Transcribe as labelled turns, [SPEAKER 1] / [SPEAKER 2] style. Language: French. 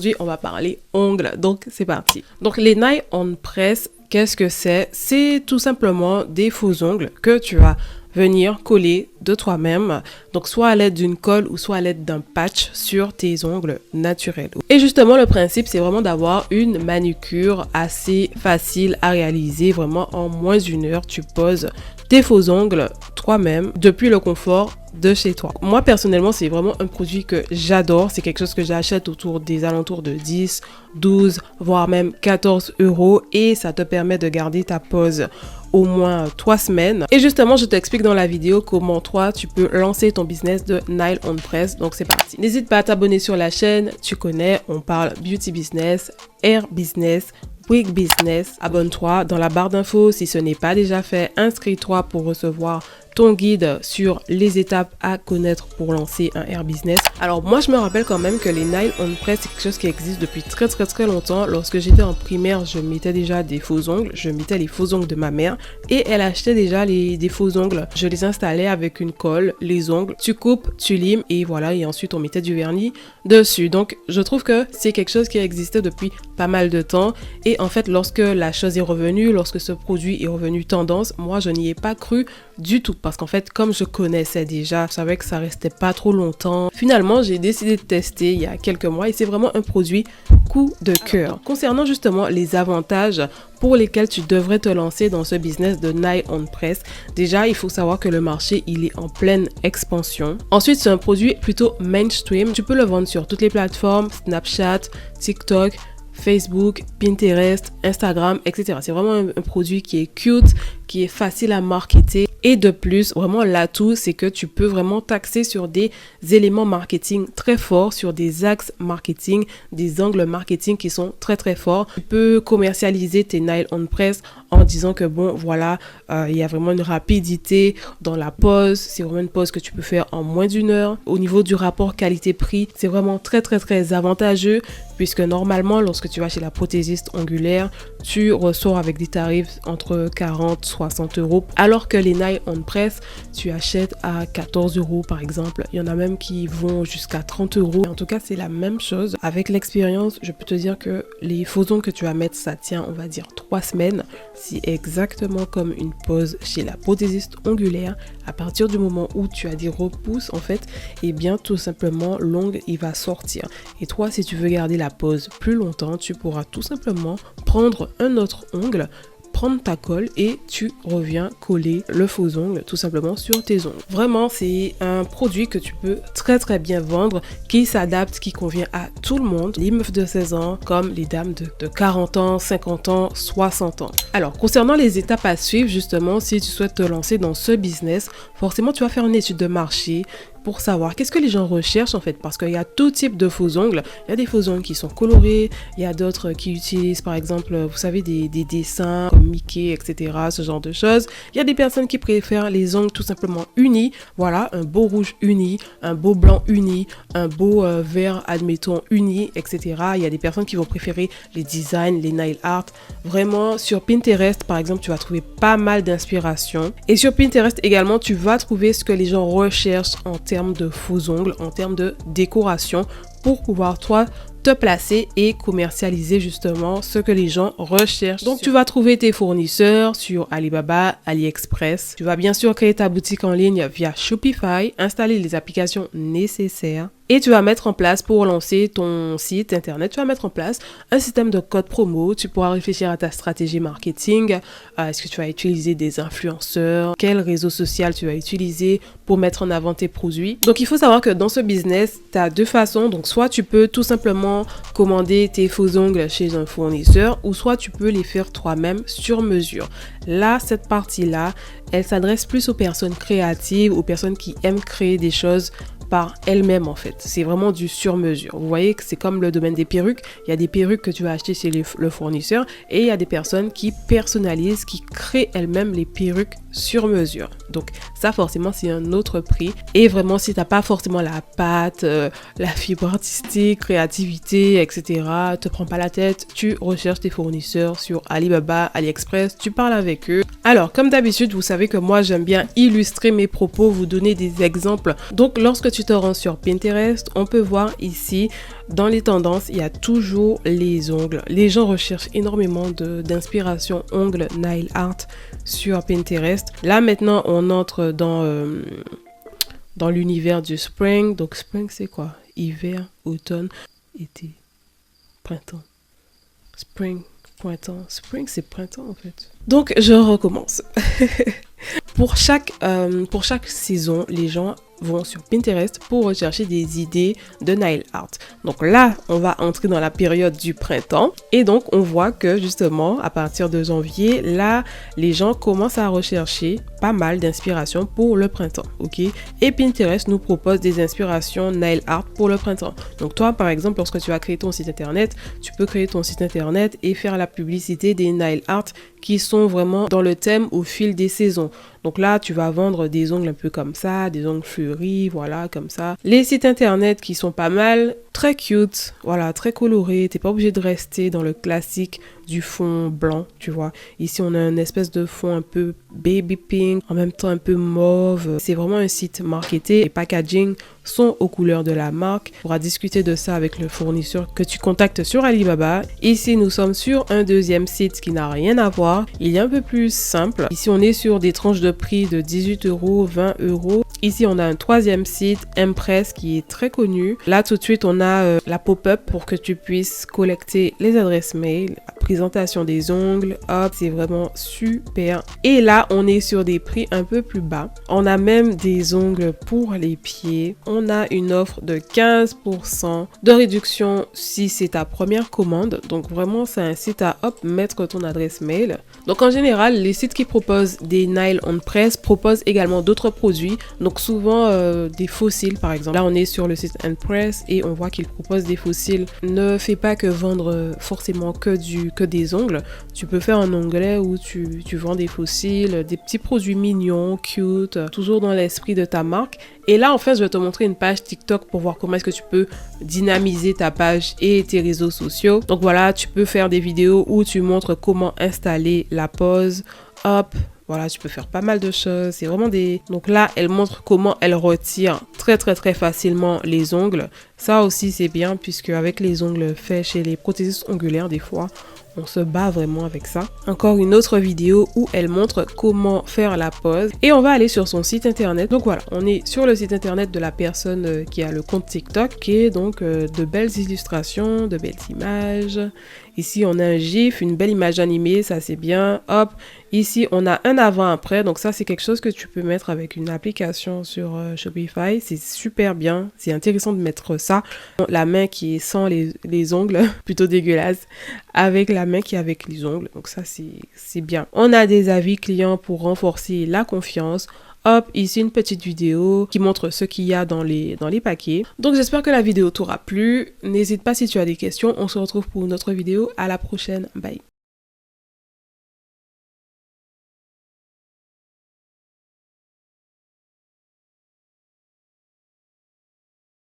[SPEAKER 1] Aujourd'hui, on va parler ongles, donc c'est parti. Donc les nails on press, qu'est-ce que c'est? C'est tout simplement des faux ongles que tu vas venir coller de toi-même, donc soit à l'aide d'une colle ou soit à l'aide d'un patch sur tes ongles naturels. Et justement, le principe, c'est vraiment d'avoir une manucure assez facile à réaliser, vraiment en moins d'une heure, tu poses tes faux ongles toi-même depuis le confort de chez toi. Moi personnellement, c'est vraiment un produit que j'adore, c'est quelque chose que j'achète autour des alentours de 10, 12, voire même 14 € et ça te permet de garder ta pose au moins 3 semaines. Et justement, je t'explique dans la vidéo comment toi, tu peux lancer ton business de nail on press. Donc c'est parti. N'hésite pas à t'abonner sur la chaîne, tu connais, on parle beauty business, hair business, wig business. Abonne-toi dans la barre d'infos si ce n'est pas déjà fait. Inscris-toi pour recevoir ton guide sur les étapes à connaître pour lancer un hair business. Alors moi je me rappelle quand même que les nail on press c'est quelque chose qui existe depuis très longtemps. Lorsque j'étais en primaire, je mettais déjà des faux ongles, je mettais les faux ongles de ma mère et elle achetait déjà des faux ongles. Je les installais avec une colle, les ongles, tu coupes, tu limes et voilà, et ensuite on mettait du vernis dessus. Donc je trouve que c'est quelque chose qui existait depuis pas mal de temps et en fait lorsque la chose est revenue, lorsque ce produit est revenu tendance, moi je n'y ai pas cru du tout parce qu'en fait comme je connaissais déjà, je savais que ça restait pas trop longtemps. Finalement j'ai décidé de tester il y a quelques mois et c'est vraiment un produit coup de cœur. Concernant justement les avantages pour lesquels tu devrais te lancer dans ce business de nail on press, déjà il faut savoir que le marché il est en pleine expansion. Ensuite c'est un produit plutôt mainstream, tu peux le vendre sur toutes les plateformes, Snapchat, TikTok, Facebook, Pinterest, Instagram, etc. C'est vraiment un produit qui est cute, qui est facile à marketer. Et de plus, vraiment l'atout, c'est que tu peux vraiment t'axer sur des éléments marketing très forts, sur des axes marketing, des angles marketing qui sont très forts. Tu peux commercialiser tes nail on press en disant que bon, voilà, il y a vraiment une rapidité dans la pose. C'est vraiment une pose que tu peux faire en moins d'une heure. Au niveau du rapport qualité-prix, c'est vraiment très avantageux puisque normalement, lorsque tu vas chez la prothésiste ongulaire, tu ressors avec des tarifs entre 40-60 €, alors que les nail on press, tu achètes à 14 € par exemple. Il y en a même qui vont jusqu'à 30 €. En tout cas, c'est la même chose. Avec l'expérience, je peux te dire que les faux ongles que tu vas mettre, ça tient, on va dire, 3 semaines. C'est exactement comme une pose chez la prothésiste ongulaire. À partir du moment où tu as des repousses, en fait, et bien tout simplement, l'ongle, il va sortir. Et toi, si tu veux garder la pose plus longtemps, tu pourras tout simplement prendre un autre ongle, prendre ta colle et tu reviens coller le faux ongle tout simplement sur tes ongles. Vraiment, c'est un produit que tu peux très bien vendre, qui s'adapte, qui convient à tout le monde, les meufs de 16 ans comme les dames de 40 ans, 50 ans, 60 ans. Alors, concernant les étapes à suivre, justement, si tu souhaites te lancer dans ce business, forcément, tu vas faire une étude de marché pour savoir qu'est-ce que les gens recherchent en fait, parce qu'il y a tout type de faux ongles. Il y a des faux ongles qui sont colorés, il y a d'autres qui utilisent par exemple, vous savez, des dessins comme Mickey, etc., ce genre de choses. Il y a des personnes qui préfèrent les ongles tout simplement unis, voilà, un beau rouge uni, un beau blanc uni, un beau vert admettons uni, etc. Il y a des personnes qui vont préférer les designs, les nail art. Vraiment, sur Pinterest par exemple, tu vas trouver pas mal d'inspiration, et sur Pinterest également tu vas trouver ce que les gens recherchent en termes de faux ongles, en termes de décoration, pour pouvoir toi te placer et commercialiser justement ce que les gens recherchent. Donc tu vas trouver tes fournisseurs sur Alibaba, AliExpress. Tu vas bien sûr créer ta boutique en ligne via Shopify, installer les applications nécessaires et tu vas mettre en place, pour lancer ton site internet, tu vas mettre en place un système de code promo. Tu pourras réfléchir à ta stratégie marketing. Est-ce que tu vas utiliser des influenceurs? Quel réseau social tu vas utiliser pour mettre en avant tes produits? Donc il faut savoir que dans ce business, tu as deux façons. Donc soit tu peux tout simplement commander tes faux ongles chez un fournisseur, ou soit tu peux les faire toi-même sur mesure. Là, cette partie-là, elle s'adresse plus aux personnes créatives, aux personnes qui aiment créer des choses par elles-mêmes en fait. C'est vraiment du sur-mesure. Vous voyez que c'est comme le domaine des perruques. Il y a des perruques que tu vas acheter chez le fournisseur et il y a des personnes qui personnalisent, qui créent elles-mêmes les perruques sur mesure. Donc ça forcément c'est un autre prix. Et vraiment si t'as pas forcément la patte, la fibre artistique, créativité, etc., te prends pas la tête, tu recherches tes fournisseurs sur Alibaba, AliExpress, tu parles avec eux. Alors comme d'habitude, vous savez que moi j'aime bien illustrer mes propos, vous donner des exemples. Donc lorsque tu tu te rends sur Pinterest, on peut voir ici, dans les tendances, il y a toujours les ongles. Les gens recherchent énormément d'inspiration ongles, nail art sur Pinterest. Là, maintenant, on entre dans l'univers du spring. Donc, spring, c'est quoi? Hiver, automne, été, printemps. Spring, printemps. Spring, c'est printemps, en fait. Donc, je recommence. Pour chaque saison, les gens vont sur Pinterest pour rechercher des idées de nail art. Donc là, on va entrer dans la période du printemps et donc on voit que justement à partir de janvier, là, les gens commencent à rechercher pas mal d'inspiration pour le printemps, ok? Et Pinterest nous propose des inspirations nail art pour le printemps. Donc toi, par exemple, lorsque tu vas créer ton site internet, tu peux créer ton site internet et faire la publicité des nail art qui sont vraiment dans le thème au fil des saisons. Donc là, tu vas vendre des ongles un peu comme ça, des ongles fleuris, voilà, comme ça. Les sites internet qui sont pas mal, très cute, voilà, très colorés. T'es pas obligé de rester dans le classique du fond blanc, tu vois. Ici, on a une espèce de fond un peu baby pink, en même temps un peu mauve. C'est vraiment un site marketé. Les packaging sont aux couleurs de la marque. On pourra discuter de ça avec le fournisseur que tu contactes sur Alibaba. Ici, nous sommes sur un deuxième site qui n'a rien à voir. Il est un peu plus simple. Ici, on est sur des tranches de prix de 18 €, 20 €. Ici, on a un troisième site, Impress, qui est très connu. Là, tout de suite, on a la pop-up pour que tu puisses collecter les adresses mail, la présentation des ongles. Hop, c'est vraiment super. Et là, on est sur des prix un peu plus bas. On a même des ongles pour les pieds. On a une offre de 15% de réduction si c'est ta première commande. Donc, vraiment, c'est un site à mettre ton adresse mail. Donc, en général, les sites qui proposent des nails on press proposent également d'autres produits. Donc, souvent, des fossiles, par exemple. Là, on est sur le site Impress et on voit qu'ils proposent des fossiles. Ne fais pas que vendre forcément que des ongles. Tu peux faire un onglet où tu vends des fossiles, des petits produits mignons, cute, toujours dans l'esprit de ta marque. Et là, en fait, je vais te montrer une page TikTok pour voir comment est-ce que tu peux dynamiser ta page et tes réseaux sociaux. Donc voilà, tu peux faire des vidéos où tu montres comment installer la pose. Hop, voilà, tu peux faire pas mal de choses. C'est vraiment des... Donc là, elle montre comment elle retire très facilement les ongles. Ça aussi, c'est bien puisque avec les ongles faits chez les prothésistes ongulaires, des fois, on se bat vraiment avec ça. Encore une autre vidéo où elle montre comment faire la pose. Et on va aller sur son site internet. Donc voilà, on est sur le site internet de la personne qui a le compte TikTok, qui est donc de belles illustrations, de belles images. Ici, on a un GIF, une belle image animée, ça c'est bien. Hop, ici, on a un avant-après. Donc ça, c'est quelque chose que tu peux mettre avec une application sur Shopify. C'est super bien. C'est intéressant de mettre ça. La main qui est sans les ongles, plutôt dégueulasse, avec la main qui est avec les ongles. Donc ça, c'est bien. On a des avis clients pour renforcer la confiance. Hop, ici une petite vidéo qui montre ce qu'il y a dans les paquets. Donc j'espère que la vidéo t'aura plu. N'hésite pas si tu as des questions. On se retrouve pour une autre vidéo. À la prochaine. Bye.